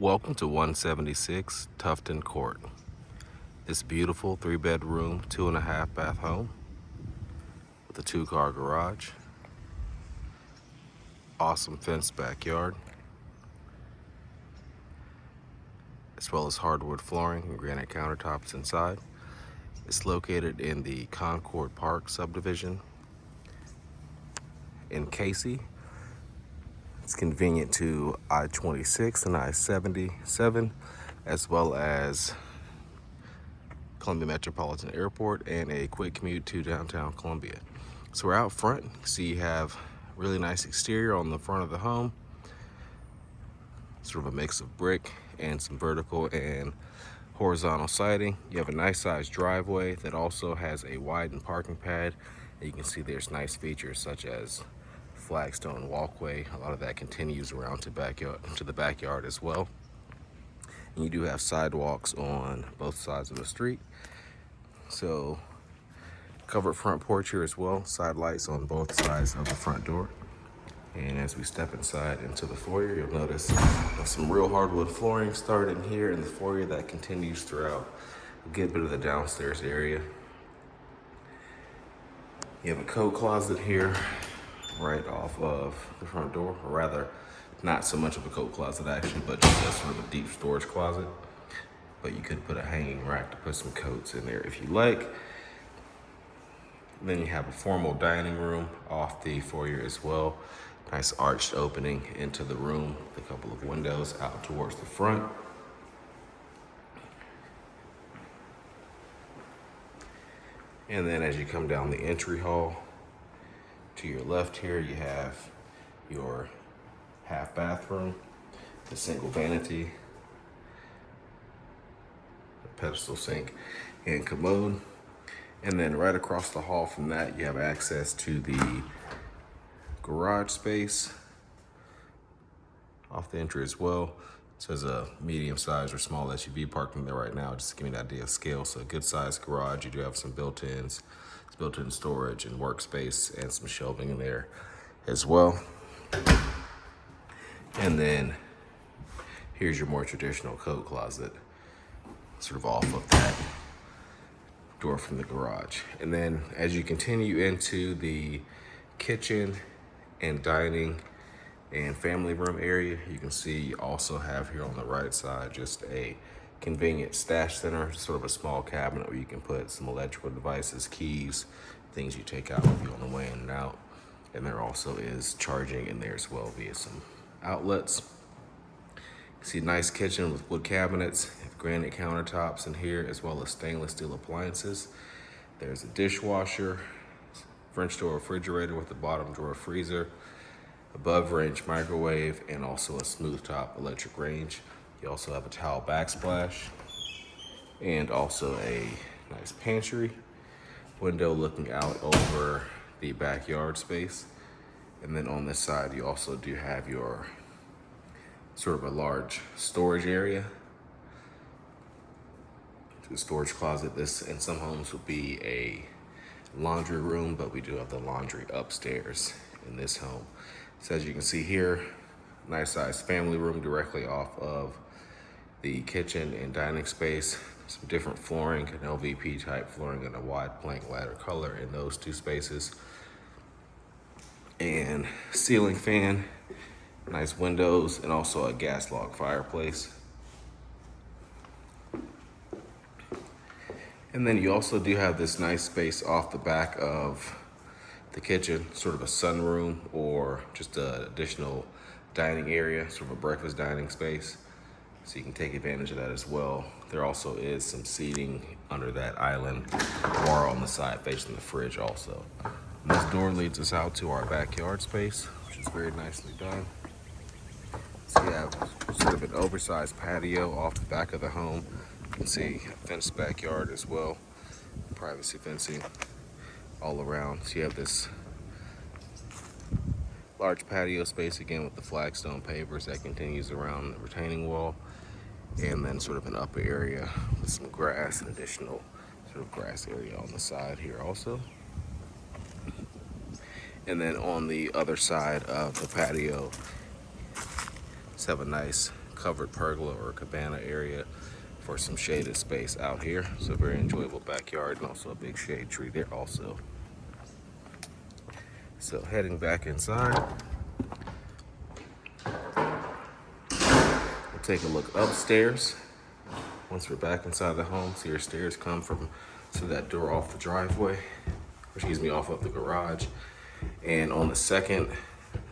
Welcome to 176 Tufton Court. This beautiful 3-bedroom, 2.5-bath home with a 2-car garage, awesome fenced backyard, as well as hardwood flooring and granite countertops inside. It's located in the Concord Park subdivision in Cayce. It's convenient to I-26 and I-77, as well as Columbia Metropolitan Airport and a quick commute to downtown Columbia. So we're out front. See, you have really nice exterior on the front of the home. Sort of a mix of brick and some vertical and horizontal siding. You have a nice sized driveway that also has a widened parking pad. And you can see there's nice features such as flagstone walkway. A lot of that continues around to the backyard as well. And you do have sidewalks on both sides of the street. So covered front porch here as well. Side lights on both sides of the front door. And as we step inside into the foyer, you'll notice some real hardwood flooring started here in the foyer that continues throughout a good bit of the downstairs area. You have a coat closet here right off of the front door, or rather, not so much of a coat closet actually, but just a sort of a deep storage closet. But you could put a hanging rack to put some coats in there if you like. Then you have a formal dining room off the foyer as well. Nice arched opening into the room with a couple of windows out towards the front. And then as you come down the entry hall, to your left here, you have your half bathroom, the single vanity, a pedestal sink, and commode. And then right across the hall from that, you have access to the garage space off the entry as well. So there's a medium-sized or small SUV parking there right now, just to give you an idea of scale. So a good-sized garage. You do have some built-ins, built-in storage and workspace, and some shelving in there as well. And then here's your more traditional coat closet, sort of off of that door from the garage. And then as you continue into the kitchen and dining and family room area, you can see you also have here on the right side just a convenient stash center, sort of a small cabinet where you can put some electrical devices, keys, things you take out with you on the way in and out. And there also is charging in there as well via some outlets. You see a nice kitchen with wood cabinets, granite countertops in here, as well as stainless steel appliances. There's a dishwasher, French door refrigerator with the bottom drawer freezer, above range microwave, and also a smooth top electric range. You also have a towel backsplash and also a nice pantry window looking out over the backyard space. And then on this side, you also do have your sort of a large storage area. The storage closet. This in some homes would be a laundry room, but we do have the laundry upstairs in this home. So as you can see here, nice sized family room directly off of the kitchen and dining space. Some different flooring, an LVP type flooring and a wide plank ladder color in those two spaces. And ceiling fan, nice windows, and also a gas log fireplace. And then you also do have this nice space off the back of the kitchen, sort of a sunroom or just an additional dining area, sort of a breakfast dining space. So you can take advantage of that as well. There also is some seating under that island bar on the side facing the fridge also. And this door leads us out to our backyard space, which is very nicely done. So you have sort of an oversized patio off the back of the home. You can see a fenced backyard as well, privacy fencing all around. So you have this large patio space again with the flagstone pavers that continues around the retaining wall, and then sort of an upper area with some grass, an additional sort of grass area on the side here also. And then on the other side of the patio, let's have a nice covered pergola or cabana area for some shaded space out here. So very enjoyable backyard, and also a big shade tree there also. So heading back inside, we'll take a look upstairs. Once we're back inside the home, so your stairs come from that door off the driveway, off of the garage. And on the second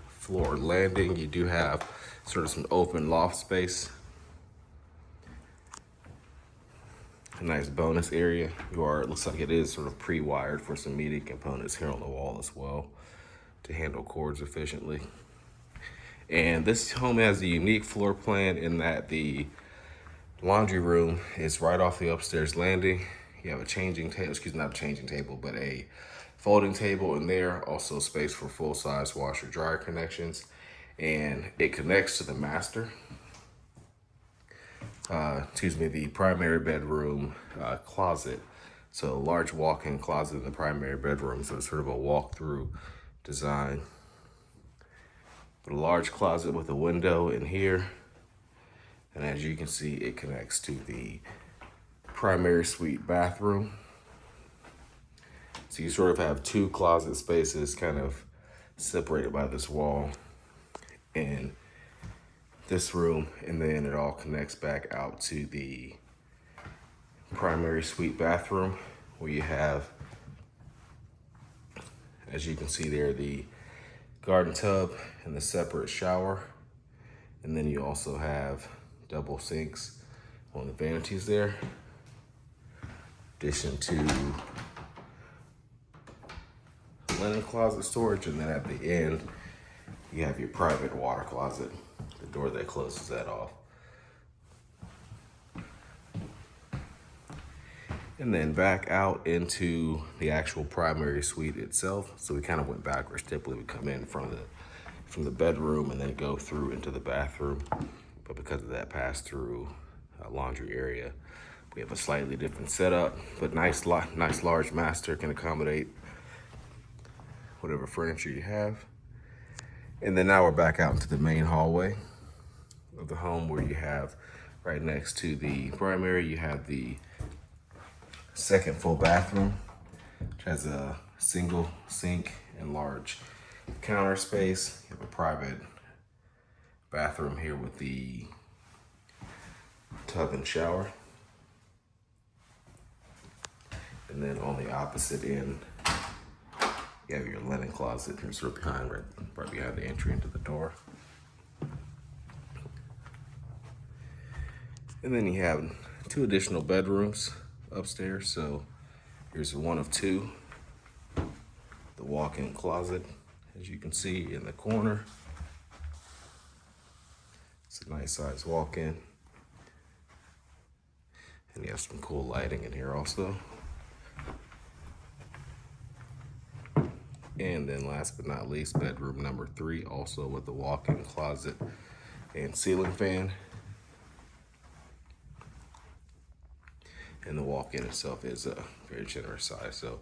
floor landing, you do have sort of some open loft space. A nice bonus area. It looks like it is sort of pre-wired for some media components here on the wall as well to handle cords efficiently. And this home has a unique floor plan in that the laundry room is right off the upstairs landing. You have a changing table, not a changing table, but a folding table in there. Also space for full-size washer dryer connections. And it connects to the master. The primary bedroom closet. So a large walk-in closet in the primary bedroom. So it's sort of a walk-through design. But a large closet with a window in here. And as you can see, it connects to the primary suite bathroom. So you sort of have two closet spaces kind of separated by this wall in this room, and then it all connects back out to the primary suite bathroom, where you have, as you can see there, the garden tub and the separate shower. And then you also have double sinks on the vanities there. In addition to linen closet storage, and then at the end, you have your private water closet, the door that closes that off. And then back out into the actual primary suite itself. So we kind of went backwards. Typically we come in from the bedroom and then go through into the bathroom. But because of that pass-through laundry area, we have a slightly different setup, but nice large master, can accommodate whatever furniture you have. And then now we're back out into the main hallway of the home, where you have right next to the primary, you have the second full bathroom, which has a single sink and large counter space. You have a private bathroom here with the tub and shower. And then on the opposite end, you have your linen closet here, sort of behind, right behind the entry into the door. And then you have two additional bedrooms upstairs. So here's one of two. The walk-in closet, as you can see in the corner. It's a nice size walk-in. And you have some cool lighting in here also. And then last but not least, bedroom number 3, also with the walk-in closet and ceiling fan. And the walk-in itself is a very generous size, so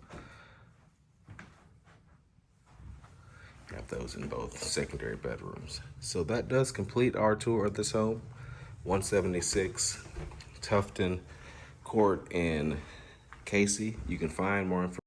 you have those in both secondary bedrooms. So that does complete our tour of this home, 176 Tufton Court in Cayce. You can find more information